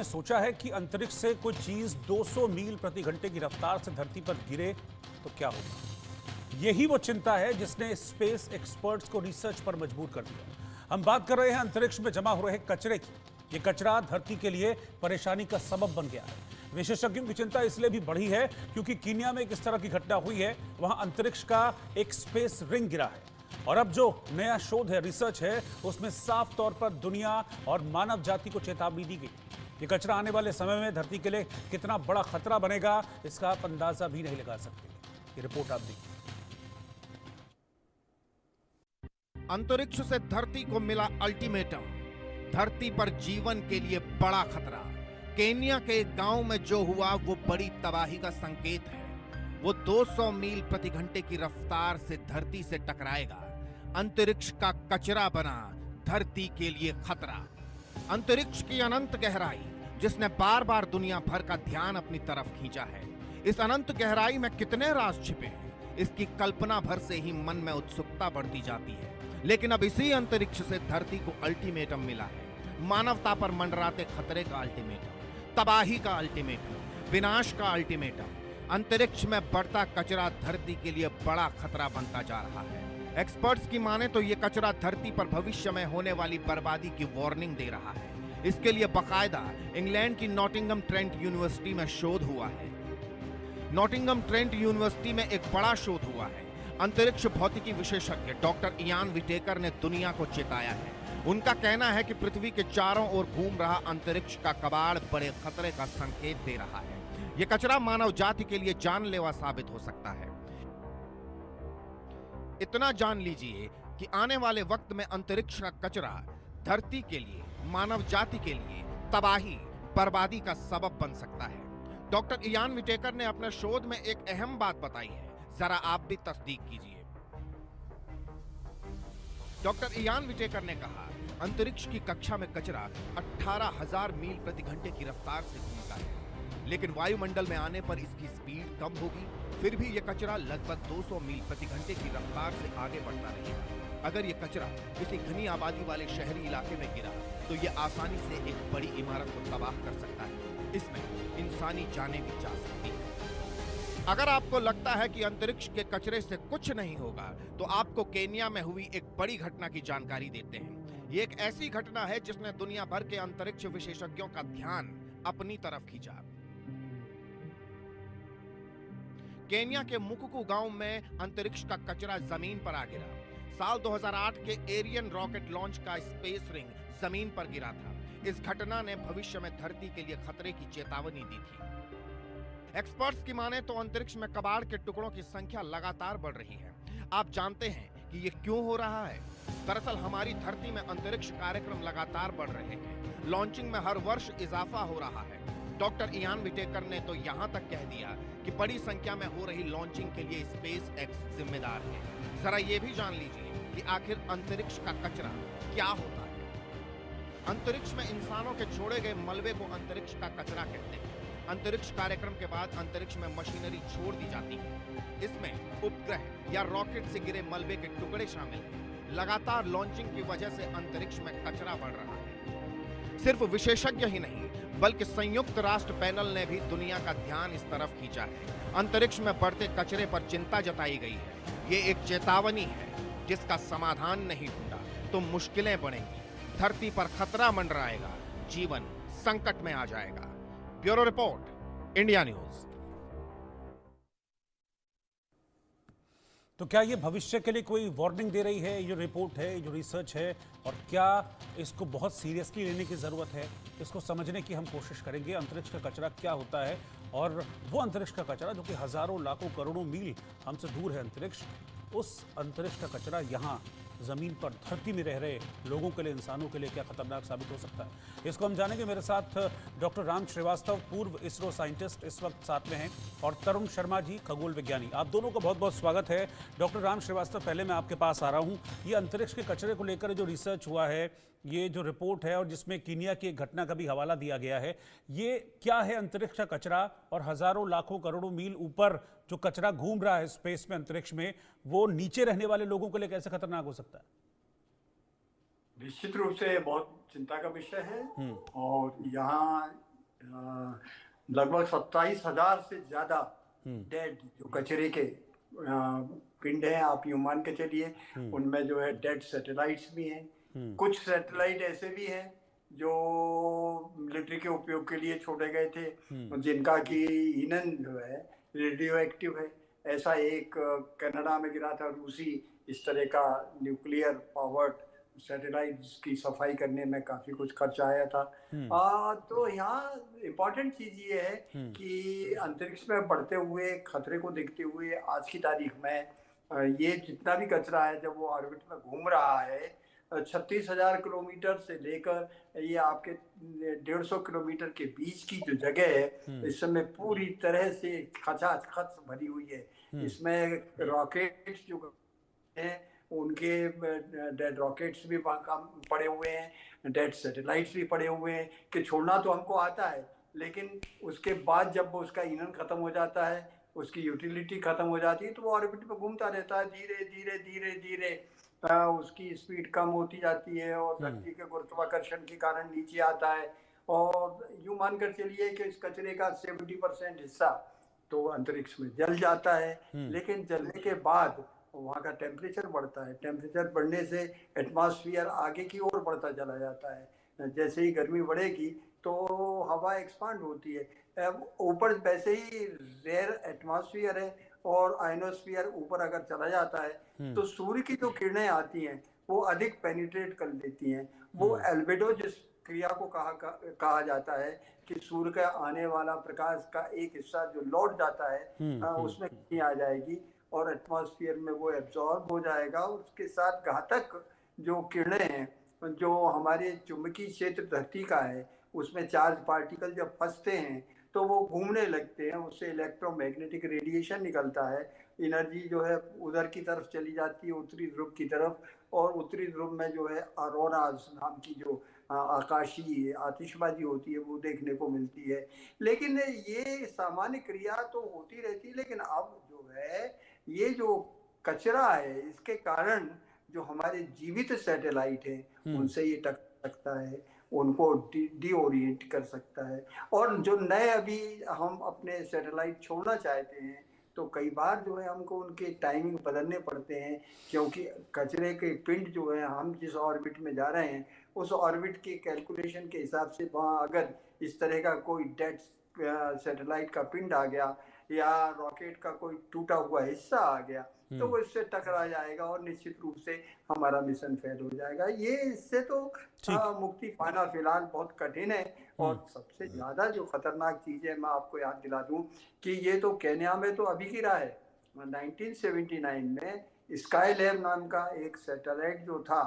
आपने सोचा है कि अंतरिक्ष से कोई चीज 200 मील प्रति घंटे की रफ्तार से धरती पर गिरे तो क्या होगा? यही वो चिंता है जिसने स्पेस एक्सपर्ट्स को रिसर्च पर मजबूर कर दिया। हम बात कर रहे हैं अंतरिक्ष में जमा हो रहे कचरे की। ये कचरा धरती के लिए परेशानी का सबब बन गया है। विशेषज्ञों की चिंता इसलिए भी बढ़ी है क्योंकि कीनिया में इस तरह की घटना हुई है। वहां अंतरिक्ष का एक स्पेस रिंग गिरा है और अब जो नया शोध है, रिसर्च है, उसमें साफ तौर पर दुनिया और मानव जाति को चेतावनी दी गई। ये कचरा आने वाले समय में धरती के लिए कितना बड़ा खतरा बनेगा, इसका आप अंदाजा भी नहीं लगा सकते। ये रिपोर्ट आप देखिए। अंतरिक्ष से धरती को मिला अल्टीमेटम। धरती पर जीवन के लिए बड़ा खतरा। केन्या के एक गांव में जो हुआ वो बड़ी तबाही का संकेत है। वो 200 मील प्रति घंटे की रफ्तार से धरती से टकराएगा। अंतरिक्ष का कचरा बना धरती के लिए खतरा। अंतरिक्ष की अनंत गहराई जिसने बार बार दुनिया भर का ध्यान अपनी तरफ खींचा है। इस अनंत गहराई में कितने राज छिपे हैं, इसकी कल्पना भर से ही मन में उत्सुकता बढ़ती जाती है। लेकिन अब इसी अंतरिक्ष से धरती को अल्टीमेटम मिला है। मानवता पर मंडराते खतरे का अल्टीमेटम, तबाही का अल्टीमेटम, विनाश का अल्टीमेटम। अंतरिक्ष में बढ़ता कचरा धरती के लिए बड़ा खतरा बनता जा रहा है। एक्सपर्ट्स की माने तो यह कचरा धरती पर भविष्य में होने वाली बर्बादी की वार्निंग दे रहा है। इसके लिए बकायदा इंग्लैंड की नॉटिंघम ट्रेंट यूनिवर्सिटी में शोध हुआ है। नॉटिंघम ट्रेंट यूनिवर्सिटी में एक बड़ा शोध हुआ है। अंतरिक्ष भौतिकी विशेषज्ञ डॉक्टर इयान विटेकर ने दुनिया को चेताया है। उनका कहना है कि पृथ्वी के चारों ओर घूम रहा अंतरिक्ष का कबाड़ बड़े खतरे का संकेत दे रहा है। यह कचरा मानव जाति के लिए जानलेवा साबित हो सकता है। इतना जान लीजिए कि आने वाले वक्त में अंतरिक्ष का कचरा धरती के लिए, मानव जाति के लिए तबाही, बर्बादी का सबब बन सकता है। डॉक्टर इयान विटेकर ने अपने शोध में एक अहम बात बताई है, जरा आप भी तस्दीक कीजिए। डॉक्टर इयान विटेकर ने कहा, अंतरिक्ष की कक्षा में कचरा 18,000 मील प्रति घंटे की रफ्तार से घूमता है, लेकिन वायुमंडल में आने पर इसकी स्पीड कम होगी। फिर भी यह कचरा लगभग 200 मील प्रति घंटे की रफ्तार से आगे बढ़ता रहेगा। अगर यह कचरा किसी घनी आबादी वाले शहरी इलाके में गिरा तो यह आसानी से एक बड़ी इमारत को तबाह कर सकता है। इसमें इंसानी जानें भी जा सकती है। अगर आपको लगता है कि अंतरिक्ष के कचरे से कुछ नहीं होगा, तो आपको केन्या में हुई एक बड़ी घटना की जानकारी देते हैं। ये एक ऐसी घटना है जिसने दुनिया भर के अंतरिक्ष विशेषज्ञों का ध्यान अपनी तरफ खींचा। केन्या के मुकुकु गांव में अंतरिक्ष का कचरा जमीन पर आ गिरा। साल 2008 के एरियन रॉकेट लॉन्च का स्पेस रिंग जमीन पर गिरा था। इस घटना ने भविष्य में धरती के लिए खतरे की चेतावनी दी थी। एक्सपर्ट्स की माने तो अंतरिक्ष में कबाड़ के टुकड़ों की संख्या लगातार बढ़ रही है। आप जानते हैं कि ये क्यों हो रहा है? दरअसल हमारी धरती में अंतरिक्ष कार्यक्रम लगातार बढ़ रहे हैं। लॉन्चिंग में हर वर्ष इजाफा हो रहा है। डॉक्टर इयान विटेकर ने तो यहां तक कह दिया कि बड़ी संख्या में हो रही लॉन्चिंग के लिए स्पेस एक्स जिम्मेदार है। जरा ये भी जान लीजिए कि आखिर अंतरिक्ष का कचरा क्या होता है। अंतरिक्ष में इंसानों के छोड़े गए मलबे को अंतरिक्ष का कचरा कहते हैं। अंतरिक्ष कार्यक्रम के बाद अंतरिक्ष में मशीनरी छोड़ दी जाती है। इसमें उपग्रह या रॉकेट से गिरे मलबे के टुकड़े शामिल हैं। लगातार लॉन्चिंग की वजह से अंतरिक्ष में कचरा बढ़ रहा है। सिर्फ विशेषज्ञ ही नहीं, बल्कि संयुक्त राष्ट्र पैनल ने भी दुनिया का ध्यान इस तरफ खींचा है। अंतरिक्ष में बढ़ते कचरे पर चिंता जताई गई है। ये एक चेतावनी है, जिसका समाधान नहीं ढूंढा तो मुश्किलें बढ़ेंगी। धरती पर खतरा मंडराएगा, जीवन संकट में आ जाएगा। Bureau report, India news. तो क्या ये भविष्य के लिए कोई वार्निंग दे रही है, ये रिपोर्ट है, जो रिसर्च है, और क्या इसको बहुत सीरियसली लेने की ज़रूरत है? इसको समझने की हम कोशिश करेंगे। अंतरिक्ष का कचरा क्या होता है, और वो अंतरिक्ष का कचरा जो कि हज़ारों, लाखों, करोड़ों मील हमसे दूर है अंतरिक्ष, उस अंतरिक्ष का कचरा यहाँ ज़मीन पर, धरती में रह रहे लोगों के लिए, इंसानों के लिए क्या खतरनाक साबित हो सकता है। इसको हम जानेंगे। मेरे साथ डॉक्टर राम श्रीवास्तव, पूर्व इसरो साइंटिस्ट, इस वक्त साथ में हैं, और तरुण शर्मा जी, खगोल विज्ञानी। आप दोनों का बहुत बहुत स्वागत है। डॉक्टर राम श्रीवास्तव, पहले मैं आपके पास आ रहा हूँ। ये अंतरिक्ष के कचरे को लेकर जो रिसर्च हुआ है, ये जो रिपोर्ट है, और जिसमें कीनिया की एक घटना का भी हवाला दिया गया है, ये क्या है अंतरिक्ष का कचरा, और हज़ारों, लाखों, करोड़ों मील ऊपर जो कचरा घूम रहा है स्पेस में, अंतरिक्ष में, वो नीचे रहने वाले लोगों के लिए कैसे खतरनाक हो सकता है? निश्चित रूप से बहुत चिंता का विषय है। और यहाँ लगभग 27,000 से ज्यादा डेड जो कचरे के पिंड हैं, आप यूं मान के चलिए। उनमें जो है डेड सैटेलाइट्स भी हैं। कुछ सैटेलाइट ऐसे भी हैं जो मिलिट्री के उपयोग के लिए छोड़े गए थे, जिनका की ईंधन जो है रेडियो एक्टिव है। ऐसा एक कनाडा में गिरा था, रूसी इस तरह का न्यूक्लियर पावर्ड सैटेलाइट की सफाई करने में काफी कुछ खर्च आया था। तो यहाँ इम्पोर्टेंट चीज ये है कि अंतरिक्ष में बढ़ते हुए खतरे को देखते हुए आज की तारीख में ये जितना भी कचरा है, जब वो ऑर्बिट में घूम रहा है 36,000 किलोमीटर से लेकर ये आपके 150 किलोमीटर के बीच की जो जगह है, इस समय पूरी तरह से खचाखच भरी हुई है। इसमें रॉकेट्स जो हैं उनके डेड रॉकेट्स भी पड़े हुए हैं, डेड सैटेलाइट्स भी पड़े हुए हैं कि छोड़ना तो हमको आता है, लेकिन उसके बाद जब उसका ईंधन खत्म हो जाता है, उसकी यूटिलिटी खत्म हो जाती है, तो वो ऑर्बिट में घूमता रहता है। धीरे धीरे धीरे धीरे उसकी स्पीड कम होती जाती है और धरती के गुरुत्वाकर्षण के कारण नीचे आता है। और यूं मानकर चलिए कि इस कचरे का 70% हिस्सा तो अंतरिक्ष में जल जाता है, लेकिन जलने के बाद वहाँ का टेम्परेचर बढ़ता है। टेम्परेचर बढ़ने से एटमॉस्फेयर आगे की ओर बढ़ता चला जाता है। जैसे ही गर्मी बढ़ेगी तो हवा एक्सपांड होती है। ऊपर वैसे ही रेयर एटमॉस्फेयर है और आयनोस्फीयर ऊपर अगर चला जाता है तो सूर्य की जो किरणें आती हैं वो अधिक पेनिट्रेट कर लेती हैं। वो एल्बेडो जिस क्रिया को कहा जाता है कि सूर्य का आने वाला प्रकाश का एक हिस्सा जो लौट जाता है उसमें कमी आ जाएगी और एटमॉस्फेयर में वो एब्जॉर्ब हो जाएगा। उसके साथ घातक जो किरणें हैं, जो हमारे चुंबकीय क्षेत्र धरती का है, उसमें चार्ज पार्टिकल जब फंसते हैं तो वो घूमने लगते हैं, उससे इलेक्ट्रोमैग्नेटिक रेडिएशन निकलता है। एनर्जी जो है उधर की तरफ चली जाती है, उत्तरी ध्रुव की तरफ, और उत्तरी ध्रुव में जो है ऑरोराज नाम की जो आकाशीय आतिशबाजी होती है वो देखने को मिलती है। लेकिन ये सामान्य क्रिया तो होती रहती है, लेकिन अब जो है ये जो कचरा है इसके कारण जो हमारे जीवित सैटेलाइट हैं उनसे ये टकरा सकता है, उनको डीओरिएंट कर सकता है। और जो नए अभी हम अपने सैटेलाइट छोड़ना चाहते हैं तो कई बार जो है हमको उनके टाइमिंग बदलने पड़ते हैं, क्योंकि कचरे के पिंड जो है हम जिस ऑर्बिट में जा रहे हैं उस ऑर्बिट के कैलकुलेशन के हिसाब से वहाँ अगर इस तरह का कोई डेड सैटेलाइट का पिंड आ गया या रॉकेट का कोई टूटा हुआ हिस्सा आ गया तो वो इससे टकरा जाएगा और निश्चित रूप से हमारा मिशन फेल हो जाएगा। ये इससे तो मुक्ति पाना फिलहाल बहुत कठिन है। और सबसे ज्यादा जो खतरनाक चीज है, मैं आपको याद दिला दूं कि ये तो केन्या में तो अभी गिरा है। 1979 में स्काई लैब नाम का एक सैटेलाइट जो था,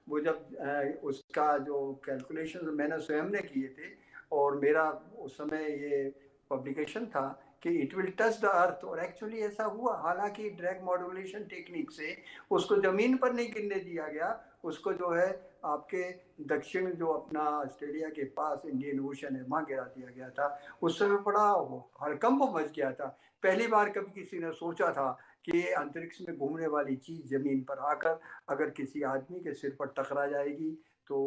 वो जब उसका जो कैलकुलेशन मैंने स्वयं ने किए थे और मेरा उस समय ये पब्लिकेशन था कि it will touch the earth, और एक्चुअली ऐसा हुआ। हालांकि ड्रैग मॉड्यूलेशन टेक्निक से उसको जमीन पर नहीं गिरने दिया गया, उसको जो है आपके दक्षिण जो अपना ऑस्ट्रेलिया के पास इंडियन ओशन है वहां गिरा दिया गया था। उस समय बड़ा हड़कंप मच गया था। पहली बार कभी किसी ने सोचा था कि अंतरिक्ष में घूमने वाली चीज जमीन पर आकर अगर किसी आदमी के सिर पर टकरा जाएगी तो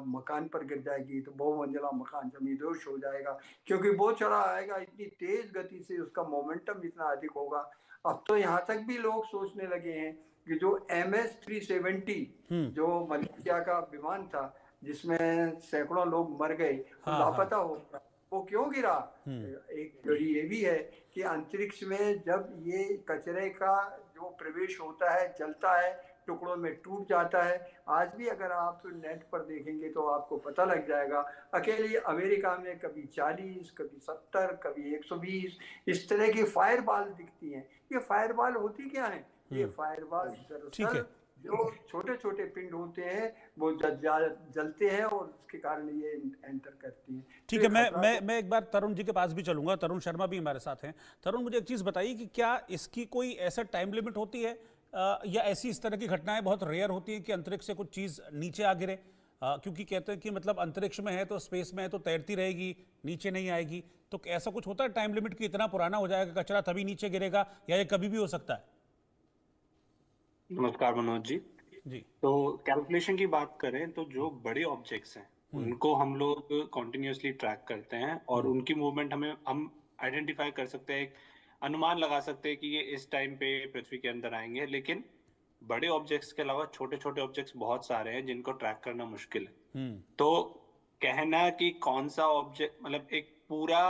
मकान पर गिर जाएगी तो बहुमंजिला मकान जमींदोज हो जाएगा, क्योंकि वो चढ़ा आएगा इतनी तेज गति से, उसका मोमेंटम इतना अधिक होगा। अब तो यहाँ तक भी लोग सोचने लगे हैं कि जो MS-370 जो मलेशिया का विमान था जिसमें सैकड़ों लोग मर गए, लापता हो गया, वो क्यों गिरा? एक थ्योरी ये भी है कि अंतरिक्ष में जब ये कचरे का जो प्रवेश होता है, जलता है, टुकड़ों में टूट जाता है। आज भी अगर आप नेट पर देखेंगे तो आपको पता लग जाएगा। अकेले अमेरिका में कभी 40, कभी 70, कभी 120 इस तरह की फायरबॉल दिखती हैं। ये फायरबॉल होती क्या है? ये फायरबॉल दरअसल जो छोटे छोटे पिंड होते हैं वो जलते हैं और उसके कारण ये एंटर करती हैं। ठीक है, मैं एक बार तरुण जी के पास भी चलूंगा। तरुण शर्मा भी हमारे साथ हैं। तरुण, मुझे एक चीज बताइए कि क्या इसकी कोई ऐसा टाइम लिमिट होती है या ऐसी इस तरह की घटनाएं बहुत रेयर होती है कि अंतरिक्ष से कुछ चीज नीचे आ गिरे? क्योंकि कहते हैं कि मतलब अंतरिक्ष में है तो स्पेस में है तो तैरती रहेगी, नीचे नहीं आएगी, तो ऐसा कुछ होता है टाइम लिमिट कि इतना पुराना हो जाएगा कचरा तभी नीचे गिरेगा, या ये कभी भी हो सकता है? नमस्कार मनोज जी। जी, तो कैलकुलेशन की बात करें तो जो बड़े ऑब्जेक्ट्स हैं उनको हम लोग कॉन्टिन्यूसली ट्रैक करते हैं और उनकी मूवमेंट हम आइडेंटिफाई कर सकते हैं, एक अनुमान लगा सकते हैं कि ये इस टाइम पे पृथ्वी के अंदर आएंगे। लेकिन बड़े ऑब्जेक्ट्स के अलावा छोटे छोटे ऑब्जेक्ट्स बहुत सारे हैं जिनको ट्रैक करना मुश्किल है। तो कहना कि कौन सा ऑब्जेक्ट, मतलब एक पूरा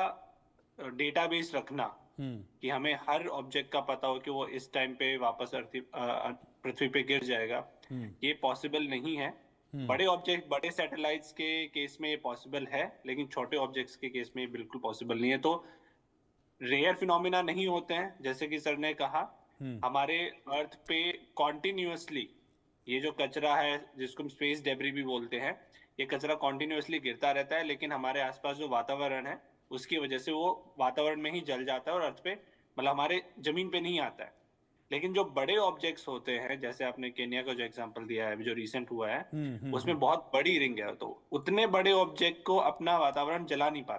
डेटाबेस रखना कि हमें हर ऑब्जेक्ट का पता हो कि वो इस टाइम पे वापस पृथ्वी पे गिर जाएगा, ये पॉसिबल नहीं है। बड़े ऑब्जेक्ट, बड़े सैटेलाइट्स के केस में ये पॉसिबल है, लेकिन छोटे ऑब्जेक्ट्स के केस में ये बिल्कुल पॉसिबल नहीं है। तो रेयर फिनोमिना नहीं होते हैं, जैसे कि सर ने कहा। हमारे अर्थ पे कॉन्टिन्यूअसली ये जो कचरा है, जिसको हम स्पेस डेब्री भी बोलते हैं, ये कचरा कॉन्टिन्यूअसली गिरता रहता है, लेकिन हमारे आसपास जो वातावरण है उसकी वजह से वो वातावरण में ही जल जाता है और अर्थ पे, मतलब हमारे जमीन पे नहीं आता है। लेकिन जो बड़े ऑब्जेक्ट्स होते हैं, जैसे आपने केन्या का जो एग्जांपल दिया है, जो रिसेंट हुआ है, उसमें बहुत बड़ी रिंग है, तो उतने बड़े ऑब्जेक्ट को अपना वातावरण जला नहीं पाता।